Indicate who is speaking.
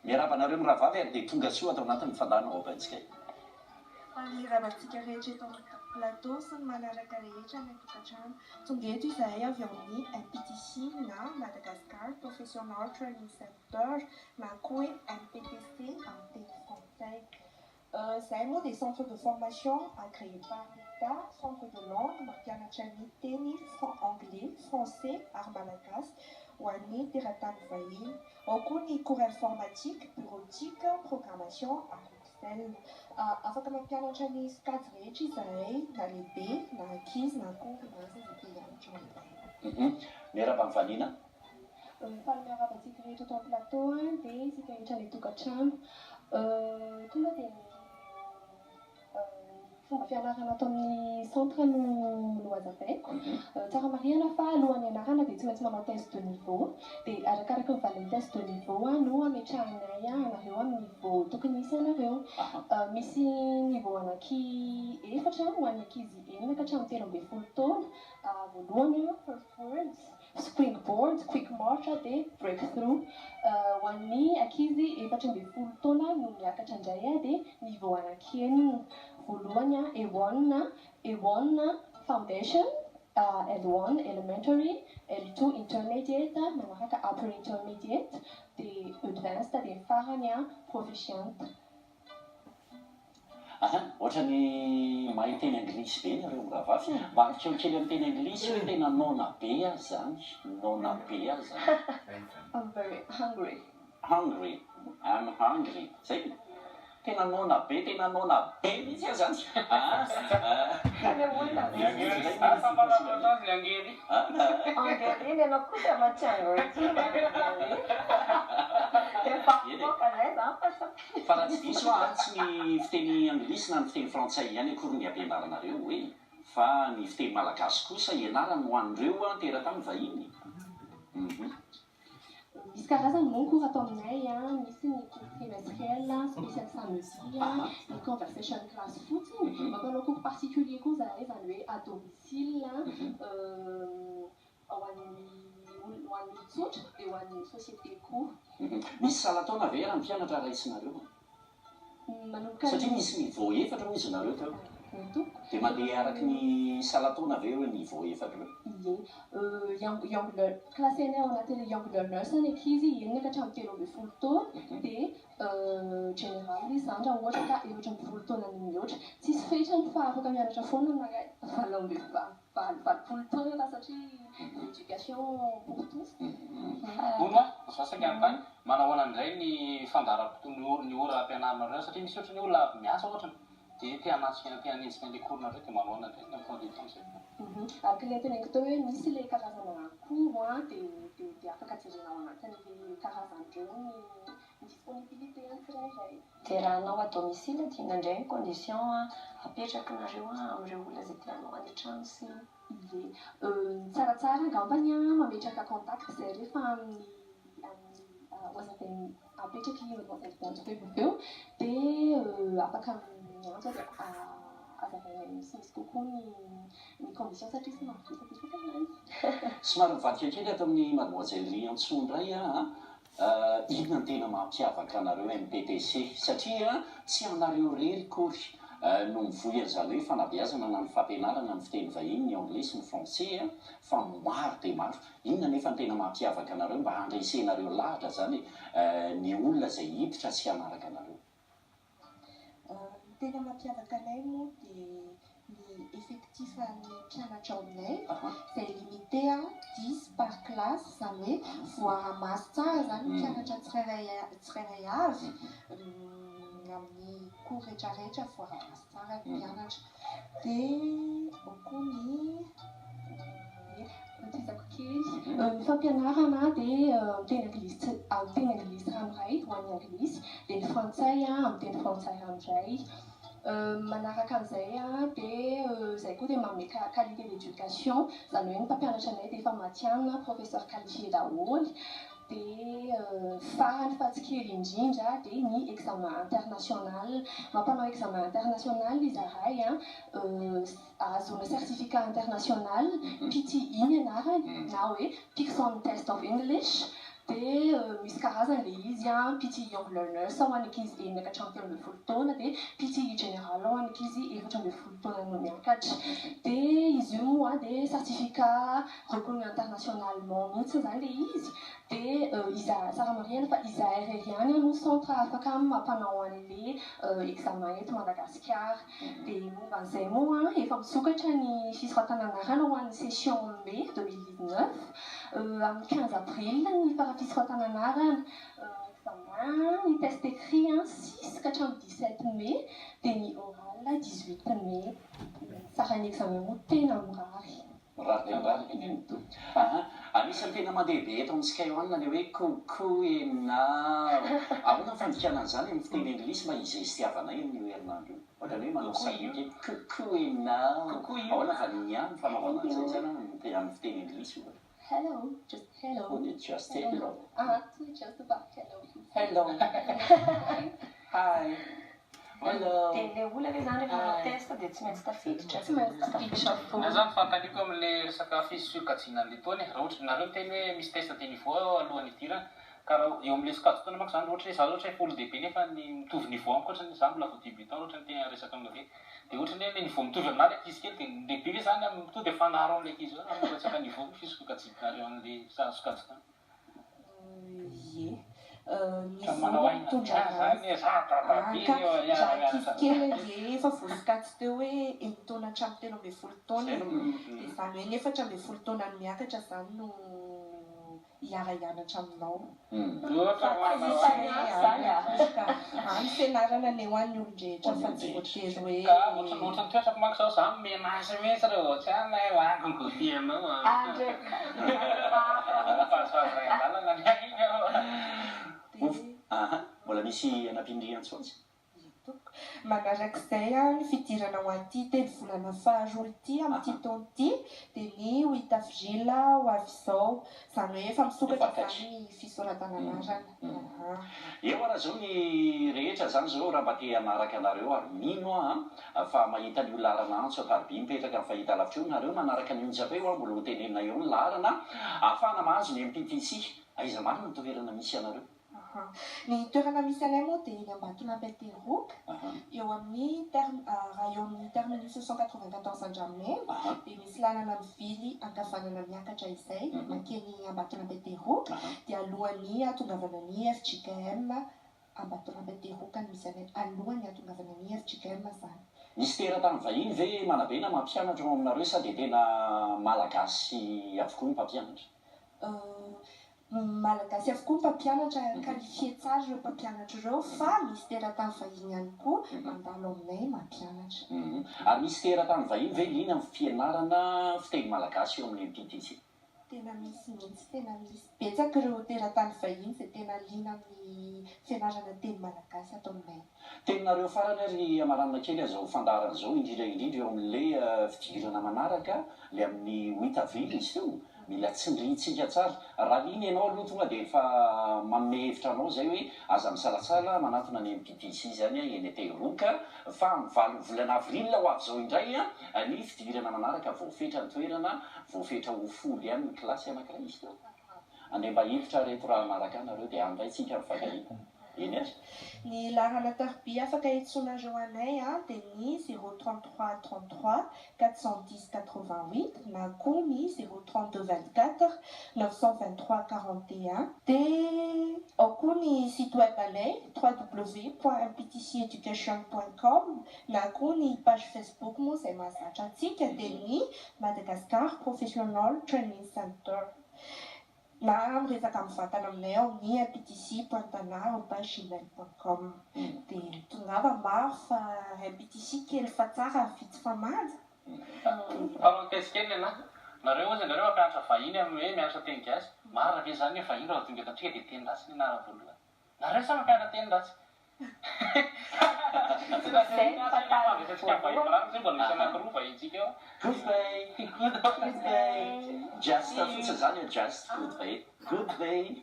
Speaker 1: miarabanareo miravavy ary dia tonga soa atao anatin'ny fandana ao abantsika.
Speaker 2: Miravantsika rehetra eto amin'ny plateau sy ny manaraka rehetra ny tokantrano. Tonga eto izahay avy amin'ny MPTC na Madagascar Professional Training Center na koa hoe MPTC en teny français. Izahay moa dia centre de formation agréé par l'État, centre de langue mampianatra ny teny anglais, français ary malagasy ho an'ny teratany vahiny. Ao koa ny cours informatique, bureautique, programmation ary Excel. Afaka mampianatra ny skady rehetra izahay na lehibe, na ankizy, na koa na zazakely ihany koa.
Speaker 1: Miara-bavaliana?
Speaker 2: Fa miara-vatsika rehetra eto amin'ny plateau dia isika rehetra ilay tokantrano. Tonga dia fomba fianarana ato amin'ny centre no lohazabaiko. Tsara marihana fa alohan'ny ianarana dia tsy maintsy manao test de niveau. Dia arakaraka ny valin'ny test de niveau no ametrahanay anareo amin'ny niveau tokony hisy anareo. Misy niveau anaky efatra ho an'ny ankizy 9 ka hatramin'ny 13 taona. Voalohany first words, springboard, quick march dia breakthrough. Ho an'ny ankizy 14 taona no miakatra indray dia niveau anaky 9. Voalohany A1 foundation, L1 elementary, L2 intermediate, manaraka upper intermediate, dia advanced dia farany proficient.
Speaker 1: Ohatrany mahay teny anglisy be nareo miravavy. Mba ankeo kely amin'ny teny anglisy hoe tena nona be azy zany. Nona be azy zany.
Speaker 2: I'm very hungry.
Speaker 1: Hungry. I'm hungry. Zay? Tena nona be mihitsy azy zany.
Speaker 2: Angely ianao kosa matsangry.
Speaker 1: Fa raha tsy diso tsy ny fiteny anglisy na ny fiteny frantsay ihany akory ny ampianaranareo hoe fa ny fiteny malagasy kosa ianarana ho an'ireo teratany vahiny.
Speaker 2: Misy karazany moa cours atao aminay, misy ny cours trimestriel, spécial samedi, ny conversation class fotsiny. Manao cours particulier koa zahay zany hoe à domicile ho an'ny tsotra dia ho an'ny société cours.
Speaker 1: Misy salan-taona ve raha ny mpianatra raisinareo? Satria misy niveau efatra hoy izy nareo teo. Dia mandeha araky ny salan-taona ve hoe niveau efatra?
Speaker 2: Young classena ao anatin'ny young learners ny ankizy 9 ka hatramin'ny 13 taona dia general izy zany raha ohatra ka 12 taona ny mihoatra. Tsisy fetrany fa afaka mianatra foana naray 20 taona satria l'éducation pour tous.
Speaker 3: Oma, sasaka amin'ny tany manao an'indray ny fandaharam-potoana ny ora ampianaranareo satria misy ohatran'ny olona miasa ohatrany dia te hanenjika an'ilay cours-nareo dia manao an'indray ny emploi du temps zay.
Speaker 2: Araka ilay teneniko teo hoe misy ilay karazana cours dia afaka jerena ao anatin'ilay karazan'ireo ny disponibilité tsirairay.
Speaker 4: Dia raha anao à domicile dia indraindray ny condition apetrakinareo amin'ireo olona izay tianao any an-trano sy
Speaker 2: tsaratsara angambany mametraka contact zay rehefa amin'ny oazavany apetraky eo dia afaka miantso azavainay misy kokoa ny condition satria sy mahavita anazy.
Speaker 1: Somary mivadika kely ato amin'ny mademoiselle Riantso indray inona ny tena mampiavaka anareo MPTC satria tsy anareo rery kory no mivoy an'izany hoe fanabeazana na ny fampianarana ny fiteny vahiny ny anglais sy ny français fa maro dia maro. Inona nefa ny tena mampiavaka anareo mba handresenareo lahatra zany ny olona izay hiditra sy hanaraka anareo?
Speaker 2: Tena mampiavaka anay moa dia ny effectif ny mpianatra aminay izay limité 10 par classe zany hoe voaramasy tsara zany mpianatra tsirairay avy amin'ny cours rehetrarehetra voaramasy tsara mpianatra. Dia ao koa ny ny fampianarana dia teny anglisy ranoray ho an'ny anglisy dia ny frantsay amin'ny teny frantsay ranoray. Manaraka an'izay dia izay koa dia manome qualité d'éducation zany hoe ny mpampianatra anay dia efa matianina professeur qualifié daholo. Dia farany fatsikely indrindra dia ny examen international. Mampanao examen international izahay azona certificat international PTE ny anarany na hoe Pearson Test of English. dia misy karazany le izy a PT young learners ho an'ny ankizy enina ka hatramin'ny 12 taona dia PT general ho an'ny ankizy 14 taona no miakatra dia izy io moa dia certificat reconnu internationalement mihitsy zany le izy dia tsara marihana fa izahay irery ihany no centre afaka mampanao an'le examen eto Madagasikara dia momba an'izay moa efa misokatra ny fisoratan'anarana ho an'ny session mai 2019 amin'ny 15 avril ny farafisoratan'anarana examen ny test écrit 6 ka hatramin'ny 17 mai dia ny oral 18 mai tsara ny examen moa tena mirary
Speaker 1: Anisan'ny tena mandehabe eto amintsika eo anina le hoe kokoena ahoana ny fandikanana izany amin'ny fiteny anglisy mba izay sy tiavanay amin'io herinandro io ohatrany hoe manao saboty kokoena ahoana fa ny ihany fanaovana an'izay zany amin'ny fiteny anglisy io
Speaker 2: Hello, just hello.
Speaker 1: Just hello.
Speaker 2: Just about hello.
Speaker 1: Hello. Hi. Hello.
Speaker 4: Dia ilay olona ilay zany rehefa testa dia tsy maintsy tafiditra.
Speaker 2: Tsy maintsy tafiditra
Speaker 3: Na zany fantaniko amin'ilay resaka fisokajianan'ilay taony raha ohatra nareo miteny hoe misy test de niveau alohan'ny idirana ka raha eo amin'ilay sokajy taona manko zany ohatra hoe za ohatra hoe folo dehibe nefa ny mitovy niveau amiko ohatra zany mbola vao débutant ohatra ny tena resaka amin'le dia ohatra hoe le niveau mitovy aminah le ankizy kely dia lehibe ve zany to dia fanaro amin'ilay ankizy zany amin'ny resaka niveau fisokajianareo amin'ilay sokajy taona
Speaker 5: Ie.
Speaker 3: manao aina zany
Speaker 5: ankizy kely dia efa voasokajy teo hoe enitaona hatramin'ny 13 taona dia izany hoe ny 14 taona no miakatra zany no hiara-hianatra aminao. Any fianarana ny ho an'ny olon-drehetra fa tsy voatery hoe
Speaker 3: ohatrany toetrako manko zao za menasy mihitsy reo tsy any angoko tianao fahasoazay andalana
Speaker 1: mbola misy anam-pindriantsontsy
Speaker 5: Manarak'izay ny fidirana ho an'ity telo volana faharoa ity amin'ity taona ity dia ny 8 avril ho avy izao izany hoe efa misokatra zany ny fisoratan'anarana.
Speaker 1: Eo raha zao ny rehetra zany zao raha mba te hanaraka anareo ary mino fa mahita ny lalana antso akaroby mipetraka amin'ny fahita lavitra eo nareo manaraka ny onjapeo mbola hotenenina eo ny lalana ahafahana mahazo ny MPTC aiza marina ny toerana misy anareo.
Speaker 5: Ny toerana misy anay moa dia eny Ambatolampeliteroka eo amin'ny raha eo amin'ny terminus 194 Andramena dia misy lalana mivily ankavanana miakatra izay mankeny Ambatolampeliteroka dia alohan'ny atongavana ny FJKM Ambatolampeliteroka no misy anay alohan'ny atongavana ny FJKM zany.
Speaker 1: Nisy teratany vahiny ve manabena mampianatra ao aminareo sa dia tena malagasy avokoa ny mpampianatra?
Speaker 5: Malagasy avokoa ny mpampianatra qualifié tsara ireo mpampianatra ireo fa misy teratany vahiny ihany koa mandalo aminay mampianatra.
Speaker 1: Ary misy teratany vahiny ve lina amin'ny fianarana fiteny malagasy eo amin'ny MPTC?
Speaker 5: Tena misy mihitsy, tena misy betsaka ireo teratany vahiny izay tena liana amin'ny fianarana teny malagasy ato aminay.
Speaker 1: Teninareo farany ary amaranina kely azao fandarana zao indrindra eo amin'ilay fidirana manaraka le amin'ny 8 avril izy teo mila tsindrintsika tsara raha liny ianao aloha tonga dia efa manome hevitra anao zay hoe aza misalasala manatona ny MPTC zany eny Teroka fa amin'ny 9 volana avril ho avy zao indray ny fidirana manaraka voafetra ny toerana voafetra ho folo ihany ny kilasy anankiray izy teo andeha mba hevitra reto raha manaraka anareo dia andray tsika mifankahita eny ary.
Speaker 5: Ny larana tarby afaka itsonareo anay dia ny 033 33 410 88 na koa ny 032 24 923 41 dia ao koa ny site web anay www.mptceducation.com na koa ny page Facebook moa izay mahazatra antsika dia ny Madagascar Professional Training Center. Na miresaka amin'ny vatana aminay ao ny mptc.tana@gmail.com dia tongava maro fa MPTC kely fa tsara vitsy fa manja.
Speaker 3: Kesikely ana nareo ozy nareo mampianatra vahiny amin'ny hoe mianatra teny gasy marina ve zany hoe vahiny raha tonga eto antsika dia teny rasy ny anarana voalohany nareo sa mampianatra teny rasy
Speaker 1: Good day. Just fotsiny zany just good day.